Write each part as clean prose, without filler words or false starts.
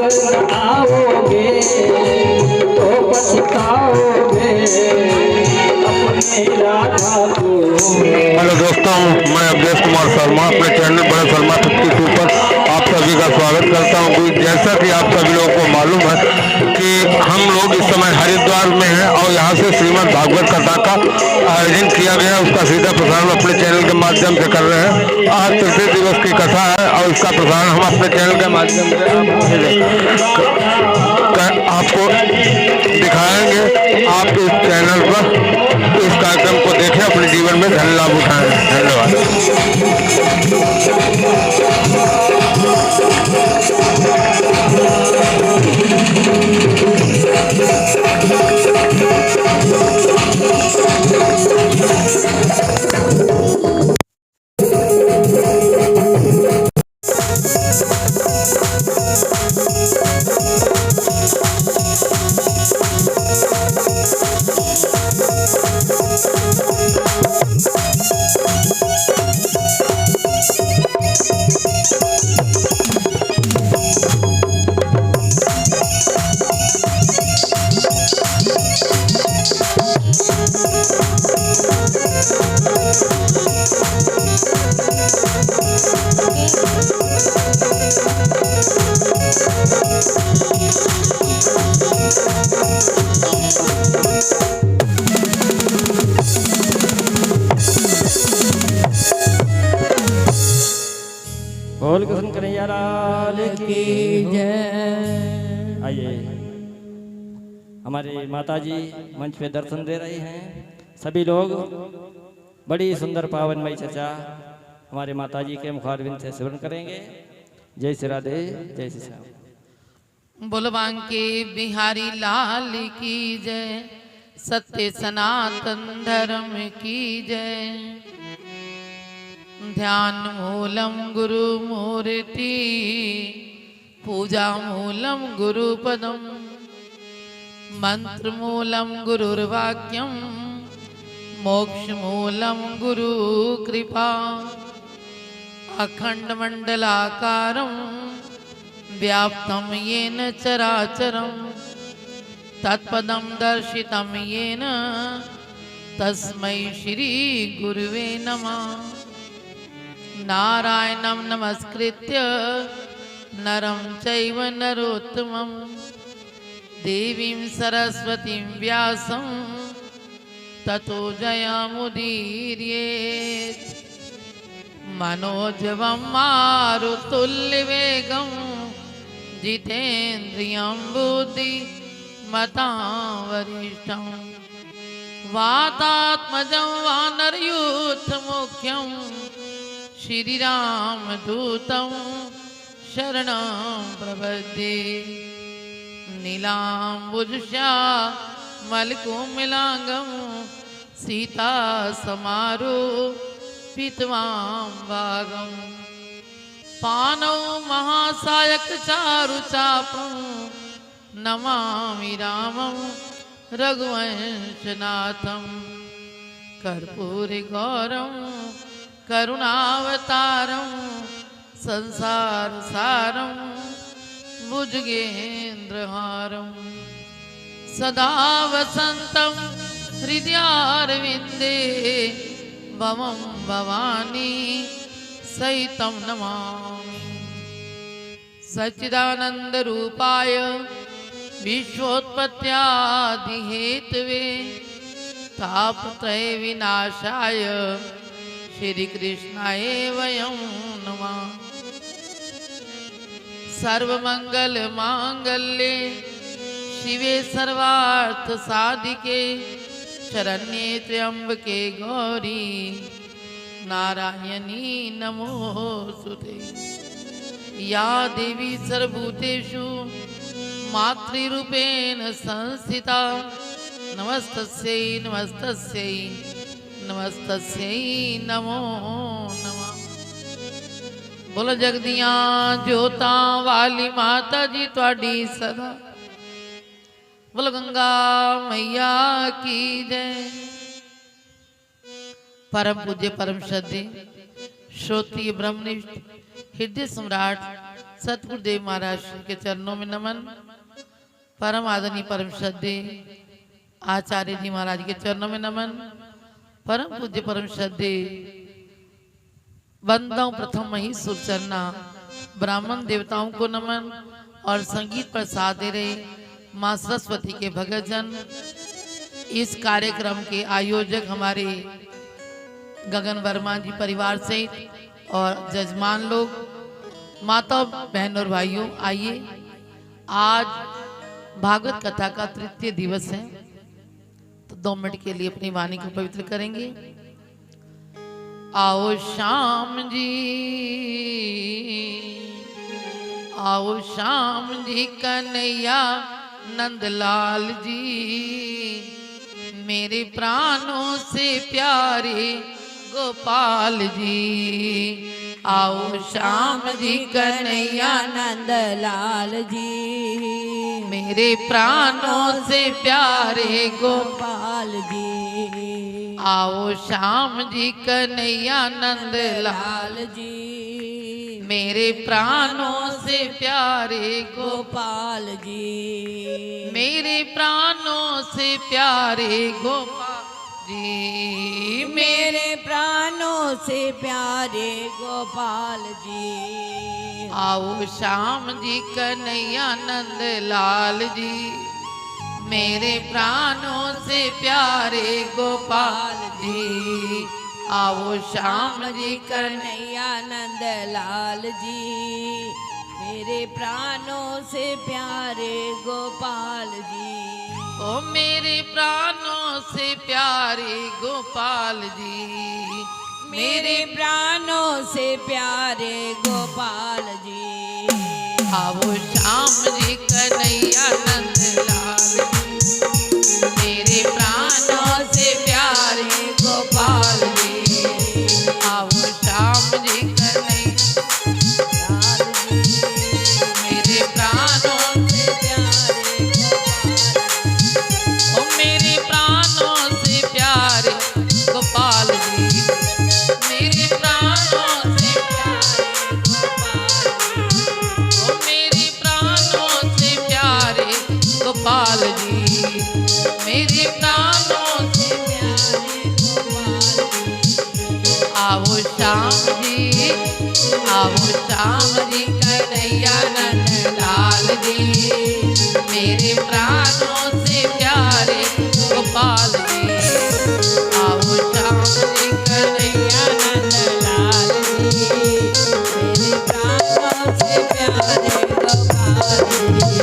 आओगे तो पछताओगे अपने राधा को। हेलो दोस्तों, मैं अवधेश कुमार शर्मा अपने चैनल बड़ा शर्मा 52 पर आप सभी का स्वागत करता हूं। जैसा कि आप सभी लोगों को मालूम है कि हम लोग इस समय हरिद्वार में हैं और यहां से श्रीमद् भागवत कथा का आयोजन किया गया है। उसका सीधा प्रसारण अपने चैनल के माध्यम से कर रहे हैं। आज तृतीय दिवस की कथा है और इसका प्रसारण हम अपने चैनल के माध्यम से आपको दिखाएंगे। आप इस चैनल पर इस कार्यक्रम को देखें, अपने जीवन में धन लाभ उठाएं। धन्यवाद। बोल कृष्ण कन्हैया लाल की जय। आइए, हमारे माताजी मंच पे दर्शन दे रही हैं। सभी लोग बड़ी सुंदर पावनमयी चर्चा हमारे माताजी के मुखारविंद से स्मरण करेंगे। जय श्री राधे, जय श्री श्याम। बोल बांके बिहारी लाल की जय, सत्य सनातन धर्म की जय। ध्यान मूलम गुरु मूर्ति, पूजा मूलम गुरु पदम, मंत्र मूलम गुरुर्वाक्यम, मोक्ष मूलम गुरु कृपा। अखंड मंडलाकारं व्याप्तं येन चराचरं, तत्पदं दर्शितं येन तस्मै श्री गुरुवे नमः। नारायणं नमस्कृत्य नरं चैव नरोत्तमं, देवीं सरस्वतीं व्यासं ततो जयमुदीरयेत्। मनोजवं मारुतुल्यवेगं, जितेन्द्रियं बुद्धिमतां वरिष्ठं। वातात्मजं वानरयूथमुख्यं, श्रीरामदूतं शरणं प्रपद्ये। नीलाम्बुजश्यामलकोमलाङ्गं, सीतासमारोपितवां पानौ महासायकचारुचापं, नमामि रामं रघुवंशनाथं। कर्पूरगौरं करुणावतारं, संसारसारं भुजगेन्द्रहारं। सदा वसन्तं हृदयारविन्दे, भवं भवानी सहितं नमामि। सच्चिदानन्दरूपाय विश्वोत्पत्त्यादिहेतवे, तापत्रय विनाशाय श्री कृष्णाय वयं नमः। सर्वमंगल मांगल्ये शिवे सर्वार्थ साधिके, शरण्ये त्र्यंबके गौरी नारायणी नमोस्तुते। या देवी सर्वभूतेषु मातृरूपेण संस्थिता, नमस्तस्यै नमस्तस्यै नमस्तस्यै नमो नमः। बोलो जगदियां जोतां वाली माता जी तुहाडी सदा। बोलो गंगा मैया की जय। परम पूज्य परम श्रद्धे श्रोत्रिय ब्रह्मनिष्ठ हृदय सम्राट सतगुरुदेव महाराज के चरणों में नमन। परम आदरणीय परम श्रद्धे आचार्य जी महाराज के चरणों में नमन। परम पूज्य परम श्रद्धे वंदों प्रथम मही सुरचरना ब्राह्मण देवताओं को नमन। और संगीत प्रसाद दे रहे माँ सरस्वती के भगतजन, इस कार्यक्रम के आयोजक हमारे गगन वर्मा जी परिवार सहित और जजमान लोग, माता बहन और भाइयों, आइए आज भागवत कथा का तृतीय दिवस है, तो 2 मिनट के लिए अपनी वाणी को पवित्र करेंगे। आओ श्याम जी, आओ श्याम जी कन्हैया नंदलाल जी, मेरे प्राणों से प्यारे गोपाल जी। आओ श्याम जी कन्हैया नंदलाल जी, मेरे प्राणों से प्यारे गोपाल जी। आओ श्याम जी कन्हैया नंदलाल लाल जी, मेरे प्राणों से प्यारे गोपाल जी। मेरे प्राणों से प्यारे गोपाल जी, मेरे प्राणों से प्यारे गोपाल जी। आओ श्याम जी कन्हैया नंदलाल जी, मेरे प्राणों से प्यारे गोपाल जी। आओ श्याम जी कन्हैया नंदलाल जी, मेरे प्राणों से प्यारे गोपाल जी। ओ मेरे प्राणों से प्यारे गोपाल जी, मेरे प्राणों से प्यारे गोपाल जी। आओ श्याम जी कन्हैया नंदलाल जी, मेरे प्राणों से प्यारे गोपाल जी। आओ श्याम जी कन्हैया मेरे प्राणों से प्यारे गोपाल, ओ मेरे प्राणों से प्यारे गोपाल जी, मेरे प्राणों से ओ मेरे प्राणों से प्यारे गोपाल जी, मेरे प्राणों से प्यारे गोपाल जी। आओ श्याम जी, आओ श्याम जी कन्हैया नंदलाल जी, मेरे प्राणों से प्यारे गोपाल जी। आओ श्याम जी कन्हैया नंदलाल जी, मेरे प्राणों से प्यारे गोपाल जी।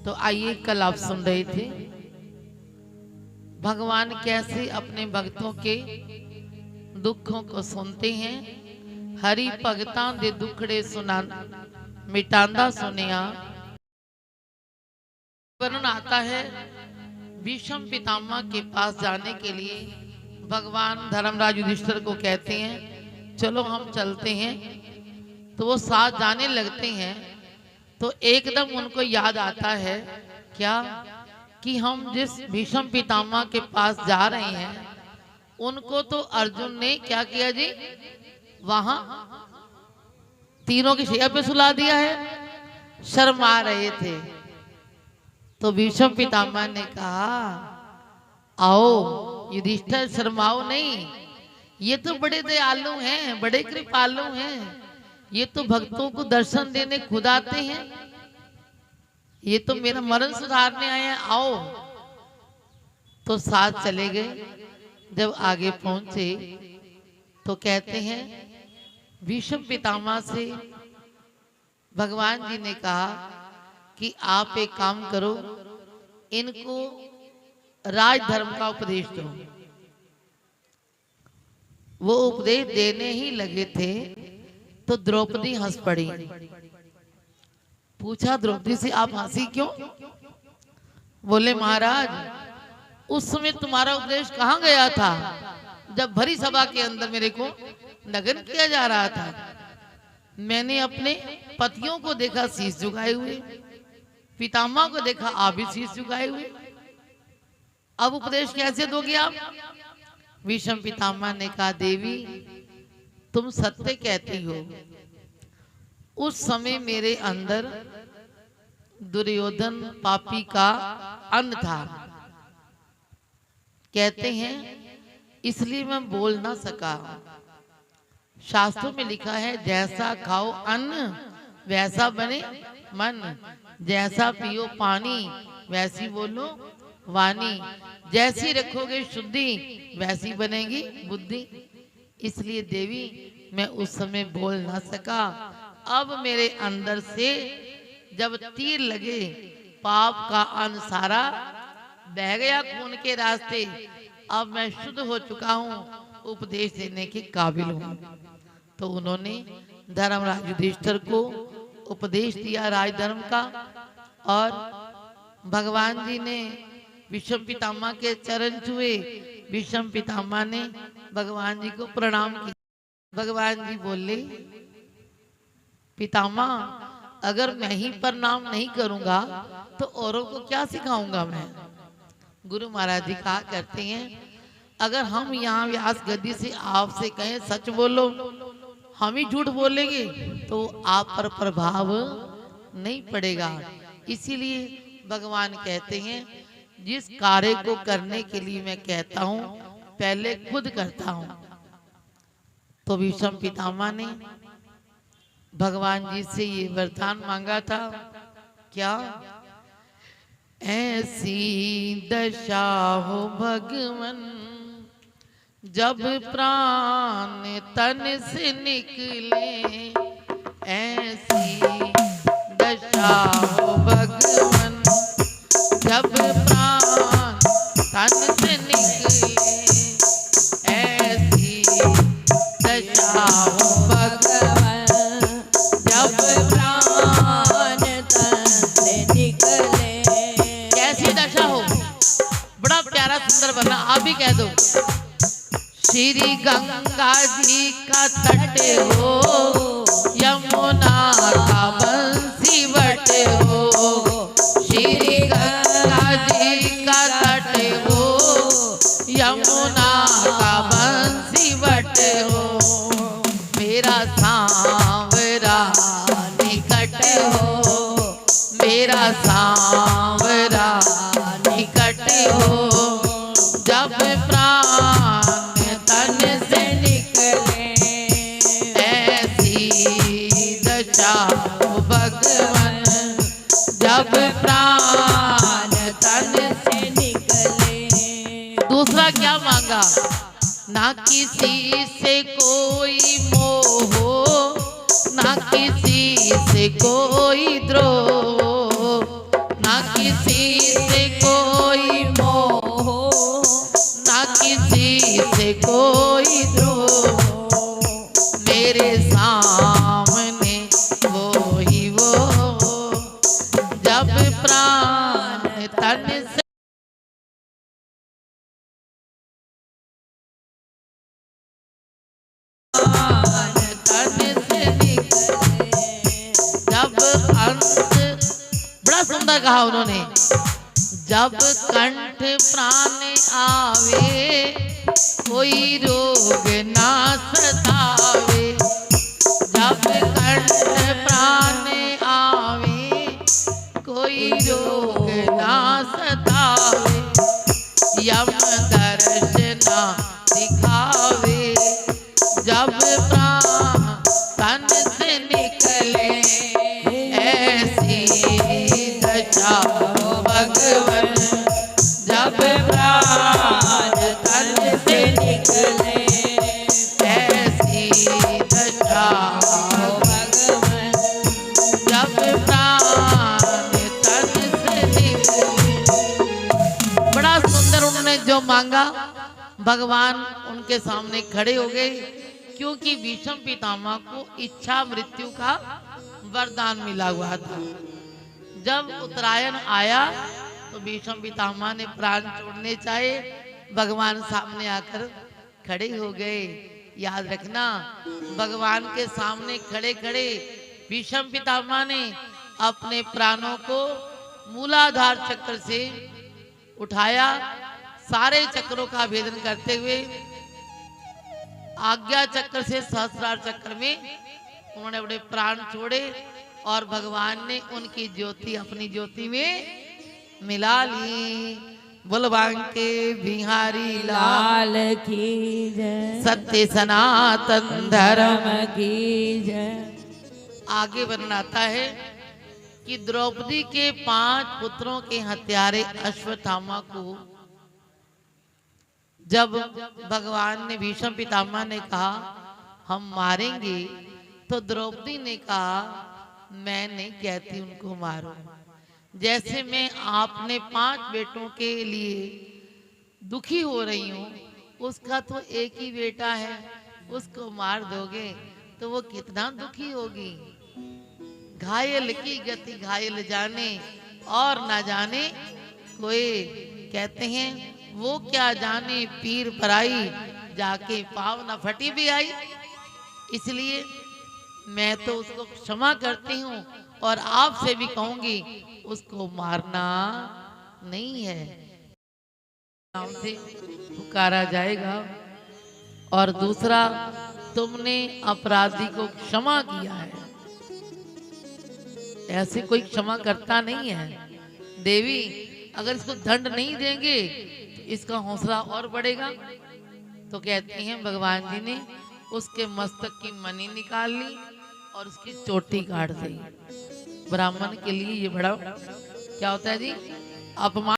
तो आइए, कल आप सुन रहे थे भगवान कैसे अपने भक्तों के दुखों को सुनते हैं। हरि भगतां दे दुखड़े सुना मिटांदा सुनिया। वर्णन आता है भीष्म पितामह के पास जाने के लिए भगवान धर्मराज युधिष्ठिर को कहते हैं चलो हम चलते हैं। तो वो साथ जाने लगते हैं तो एकदम उनको याद आता है क्या कि हम जिस भीष्म पितामह के पास जा रहे हैं उनको तो अर्जुन ने क्या किया जी, वहां तीनों की शैया पे सुला दिया है। शर्मा रहे थे तो भीष्म पितामह ने कहा आओ युधिष्ठिर, शर्माओ नहीं, ये तो बड़े दयालु हैं, बड़े कृपालु हैं, ये तो भक्तों को दर्शन देने खुद आते हैं, ये तो मेरा मरण सुधारने आए हैं, आओ। तो साथ चले गए। जब आगे पहुंचे तो कहते हैं भीष्म पितामह से भगवान जी ने कहा कि आप एक काम करो, इनको राजधर्म का उपदेश दो। वो उपदेश देने ही लगे थे तो द्रौपदी हंस पड़ी। पूछा द्रौपदी से आप हंसी क्यों? बोले महाराज उस समय तुम्हारा उपदेश कहाँ गया था जब भरी सभा के अंदर मेरे को नग्न किया जा रहा था। मैंने अपने पतियों को देखा शीश झुकाए हुए, पितामह को देखा आप भी शीश झुकाए हुए, अब उपदेश कैसे दोगे आप? भीष्म पितामह ने कहा देवी तुम सत्य कहती हो, उस समय मेरे अंदर दुर्योधन पापी का अन्न था, कहते हैं इसलिए मैं बोल ना सका। शास्त्रों में लिखा है जैसा खाओ अन्न वैसा बने मन, जैसा पियो पानी वैसी बोलो वाणी, जैसी रखोगे शुद्धि वैसी बनेगी बुद्धि। इसलिए देवी मैं उस समय बोल ना सका। अब मेरे अंदर से जब तीर लगे पाप का अन्न सारा बह गया खून के रास्ते, अब मैं शुद्ध हो चुका हूँ, उपदेश देने के काबिल हूँ। तो उन्होंने धर्मराज युधिष्ठिर को उपदेश दिया राजधर्म का। और भगवान जी ने भीष्म पितामह के चरण छुए। भीष्म पितामह ने भगवान जी को प्रणाम किया। भगवान जी बोले पितामह अगर मैं ही प्रणाम नहीं करूंगा तो औरों को क्या सिखाऊंगा मैं। गुरु महाराज जी कहा करते हैं अगर हम यहाँ व्यास गद्दी से आपसे कहें सच बोलो, हम ही झूठ बोलेंगे तो आप पर प्रभाव नहीं पड़ेगा। इसीलिए भगवान कहते हैं जिस कार्य को करने के लिए मैं कहता हूँ पहले खुद करता हूँ। तो भीष्म पितामह ने भगवान जी से ये वरदान मांगा था क्या, ऐसी दशा हो भगवन जब प्राण तन से निकले, ऐसी दशा हो भगवन जब प्राण तन से निकले, ऐसी दशा हो भगवन जब प्राण तन से निकले। कैसी दशा हो, बड़ा प्यारा सुंदर बना, आप भी कह दो। श्री गंगा जी का तट हो, यमुना का बंसी वट हो, श्री गंगा जी का तट हो, यमुना का बंसी वट हो, मेरा सांवरा निकट हो, मेरा सांवरा निकट हो, जब प्राण तन से निकले, ऐसी दशा हो भगवन जब प्राण तन से निकले। दूसरा क्या मांगा, ना किसी से कोई मोह हो, ना किसी से कोई द्रोह, ना सुंदर कहा उन्होंने, जब कंठ प्राण आवे कोई रोग ना सतावे, जब कंठ प्राण आवे कोई रोग ना सतावे, यम दर्श ना दिखावे, जब प्राण तन से निकले ऐसी दशा भगवन, जब प्राण तन से निकले ऐसी दशा भगवन, जब प्राण तन से निकले। बड़ा सुंदर उन्होंने जो मांगा भगवान उनके सामने खड़े हो गए, क्योंकि भीष्म पितामह को इच्छा मृत्यु का वरदान मिला हुआ था। जब उत्तरायण आया तो भीष्म पितामह ने प्राण छोड़ने चाहे, भगवान सामने आकर खड़े हो गए। याद रखना, भगवान के सामने खड़े खड़े भीष्म पितामह ने अपने प्राणों को मूलाधार चक्र से उठाया, सारे चक्रों का भेदन करते हुए आज्ञा चक्र से सहस्रार चक्र में उन्होंने अपने प्राण छोड़े और भगवान ने उनकी ज्योति अपनी ज्योति में मिला ली। बुलवान के बिहारी लाल लाल की जय, सत्य सनातन धर्म। की जय। आगे वर्णन आता है कि द्रौपदी के 5 पुत्रों के हत्यारे अश्वत्थामा को जब भगवान ने भीष्म पितामह ने कहा हम मारेंगे, तो द्रौपदी ने कहा मैं नहीं कहती उनको मारो। जैसे मैं आपने 5 बेटों के लिए दुखी हो रही हूँ, उसका तो एक ही बेटा है, उसको मार दोगे तो वो कितना दुखी होगी। घायल की गति घायल जाने और ना जाने कोई, कहते हैं वो क्या जाने पीर पराई, जाके पाव न फटी भी आई। इसलिए मैं तो उसको क्षमा करती हूँ और आपसे भी कहूंगी उसको मारना नहीं है। नाम से पुकारा जाएगा। और दूसरा, तुमने अपराधी को क्षमा किया है, ऐसे कोई क्षमा करता नहीं है। देवी अगर इसको दंड नहीं देंगे तो इसका हौसला और बढ़ेगा। तो कहती हैं भगवान जी ने उसके मस्तक की मणि निकाल ली और उसकी चोटी काट दी। ब्राह्मण के लिए ये बड़ा क्या होता है जी, अपमान।